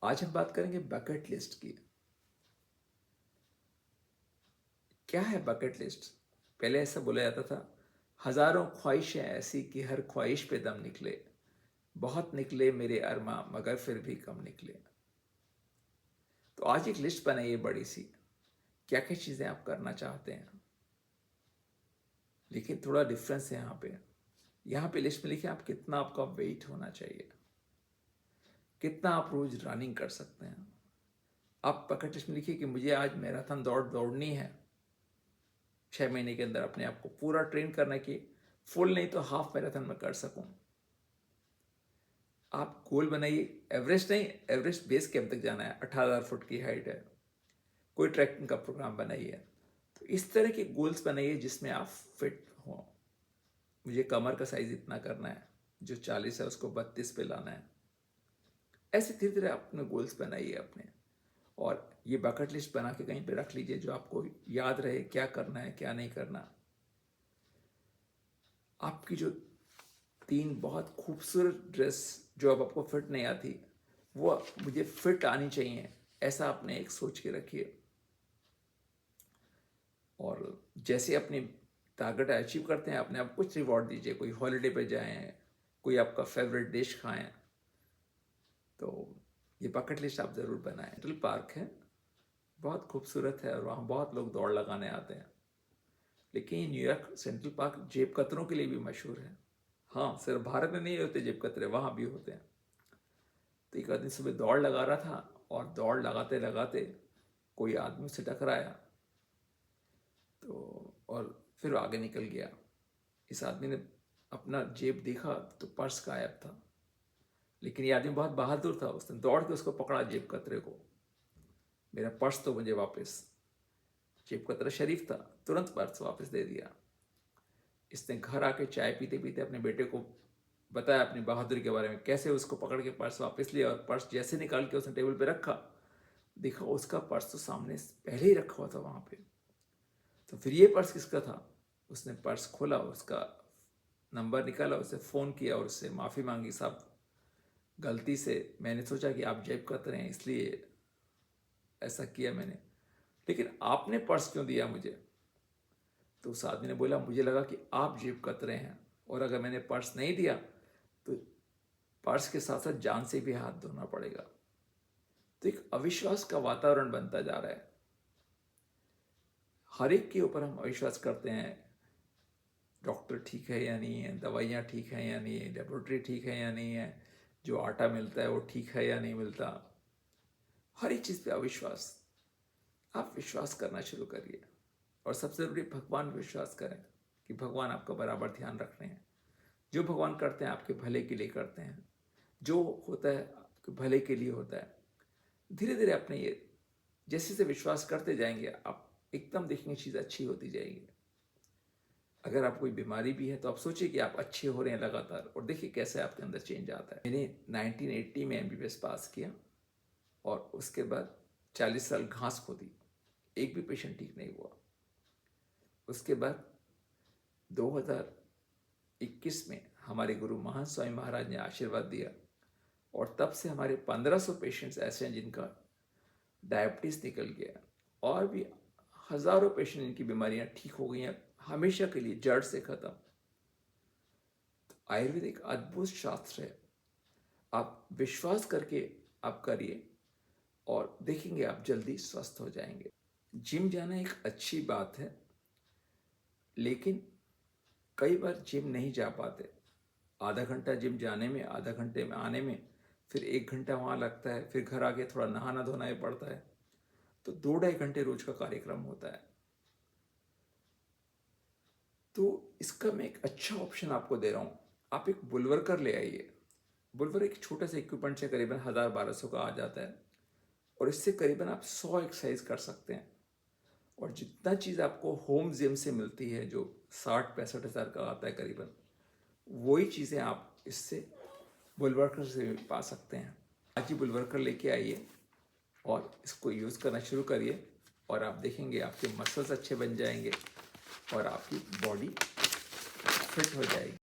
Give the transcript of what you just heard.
आज हम बात करेंगे बकेट लिस्ट की। क्या है बकेट लिस्ट? पहले ऐसा बोला जाता था, हजारों ख्वाहिशें ऐसी कि हर ख्वाहिश पे दम निकले, बहुत निकले मेरे अरमा मगर फिर भी कम निकले। तो आज एक लिस्ट बनाइए बड़ी सी, क्या क्या चीजें आप करना चाहते हैं। लेकिन थोड़ा डिफरेंस है यहाँ पे लिस्ट में लिखिए आप कितना आपका वेट होना चाहिए, कितना आप रोज रनिंग कर सकते हैं। आप बकेट लिस्ट में लिखिए कि मुझे आज मैराथन दौड़नी है, 6 महीने के अंदर अपने आप को पूरा ट्रेन करना कि फुल नहीं तो हाफ मैराथन में कर सकूं। आप गोल बनाइए, एवरेस्ट नहीं, एवरेस्ट बेस कैंप तक जाना है, 18,000 फुट की हाइट है। कोई ट्रैकिंग का प्रोग्राम बनाइए। तो इस तरह के गोल्स बनाइए जिसमें आप फिट हो। मुझे कमर का साइज इतना करना है, जो 40 है उसको 32 पे लाना है। ऐसे धीरे धीरे अपने गोल्स बनाइए अपने, और ये बकेट लिस्ट बना के कहीं पे रख लीजिए जो आपको याद रहे क्या करना है क्या नहीं करना। आपकी जो 3 बहुत खूबसूरत ड्रेस जो अब आपको फिट नहीं आती, वो मुझे फिट आनी चाहिए, ऐसा आपने एक सोच के रखिए। और जैसे अपनी टारगेट अचीव करते हैं अपने आप कुछ रिवॉर्ड दीजिए, कोई हॉलीडे पे जाएं, कोई आपका फेवरेट डिश खाएं। तो ये बकेट लिस्ट आप ज़रूर बनाएं। सेंट्रल पार्क है, बहुत खूबसूरत है और वहाँ बहुत लोग दौड़ लगाने आते हैं। लेकिन न्यूयॉर्क सेंट्रल पार्क जेब कतरों के लिए भी मशहूर है। हाँ, सिर्फ भारत में नहीं होते जेब कतरे, वहाँ भी होते हैं। तो एक आदमी सुबह दौड़ लगा रहा था और दौड़ लगाते लगाते कोई आदमी उससे टकराया, तो और फिर आगे निकल गया। इस आदमी ने अपना जेब देखा तो पर्स गायब था, लेकिन ये आदमी बहुत बहादुर था, उसने दौड़ के उसको पकड़ा जेब कतरे को। मेरा पर्स तो मुझे वापस। जेब कतरा शरीफ था, तुरंत पर्स वापस दे दिया। इसने घर आके चाय पीते पीते अपने बेटे को बताया अपनी बहादुरी के बारे में, कैसे उसको पकड़ के पर्स वापस लिया। और पर्स जैसे निकाल के उसने टेबल पे रखा, देखा उसका पर्स तो सामने पहले ही रखा हुआ था वहां पे। तो फिर ये पर्स किसका था? उसने पर्स खोला, उसका नंबर निकाला, उसे फ़ोन किया और उससे माफ़ी मांगी, साहब गलती से मैंने सोचा कि आप जेब कतरे हैं इसलिए ऐसा किया मैंने, लेकिन आपने पर्स क्यों दिया मुझे? तो उस आदमी ने बोला, मुझे लगा कि आप जेब कतरे हैं और अगर मैंने पर्स नहीं दिया तो पर्स के साथ साथ जान से भी हाथ धोना पड़ेगा। तो एक अविश्वास का वातावरण बनता जा रहा है। हर एक के ऊपर हम अविश्वास करते हैं, डॉक्टर ठीक है या नहीं है, दवाइयाँ ठीक हैं या नहीं है, लेबोरेटरी ठीक है या नहीं है, जो आटा मिलता है वो ठीक है या नहीं मिलता। हर एक चीज़ पे अविश्वास। आप विश्वास करना शुरू करिए, और सबसे ज़रूरी भगवान पे विश्वास करें कि भगवान आपका बराबर ध्यान रख रहे हैं। जो भगवान करते हैं आपके भले के लिए करते हैं, जो होता है आपके भले के लिए होता है। धीरे धीरे अपने ये जैसे से विश्वास करते जाएंगे, आप एकदम देखेंगे चीज़ अच्छी होती जाएगी। अगर आप कोई बीमारी भी है तो आप सोचिए कि आप अच्छे हो रहे हैं लगातार, और देखिए कैसे आपके अंदर चेंज आता है। मैंने 1980 में MBBS पास किया और उसके बाद 40 साल घास खोदी, एक भी पेशेंट ठीक नहीं हुआ। उसके बाद 2021 में हमारे गुरु महान स्वामी महाराज ने आशीर्वाद दिया, और तब से हमारे 1500 पेशेंट्स ऐसे हैं जिनका डायबिटीज़ निकल गया, और भी हज़ारों पेशेंट इनकी बीमारियां ठीक हो गई हैं हमेशा के लिए, जड़ से ख़त्म। तो आयुर्वेद एक अद्भुत शास्त्र है, आप विश्वास करके आप करिए और देखेंगे आप जल्दी स्वस्थ हो जाएंगे। जिम जाना एक अच्छी बात है, लेकिन कई बार जिम नहीं जा पाते। आधा घंटा जिम जाने में, आधा घंटे में आने में, फिर 1 घंटा वहाँ लगता है, फिर घर आके थोड़ा नहाना धोना ही पड़ता है। तो 2-2.5 घंटे रोज का कार्यक्रम होता है। तो इसका मैं एक अच्छा ऑप्शन आपको दे रहा हूँ, आप एक बुलवर्कर ले आइए। बुलवर एक छोटा सा इक्विपमेंट से करीबन 1000-1200 का आ जाता है, और इससे करीबन आप 100 एक्सरसाइज कर सकते हैं। और जितना चीज़ आपको होम जिम से मिलती है जो 60-65 हज़ार का आता है करीबन, वही चीज़ें आप इससे बुलवर्कर से भी पा सकते हैं। आज ही बुलवर्कर लेके आइए और इसको यूज़ करना शुरू करिए, और आप देखेंगे आपके मसल्स अच्छे बन जाएंगे और आपकी बॉडी फिट हो जाएगी।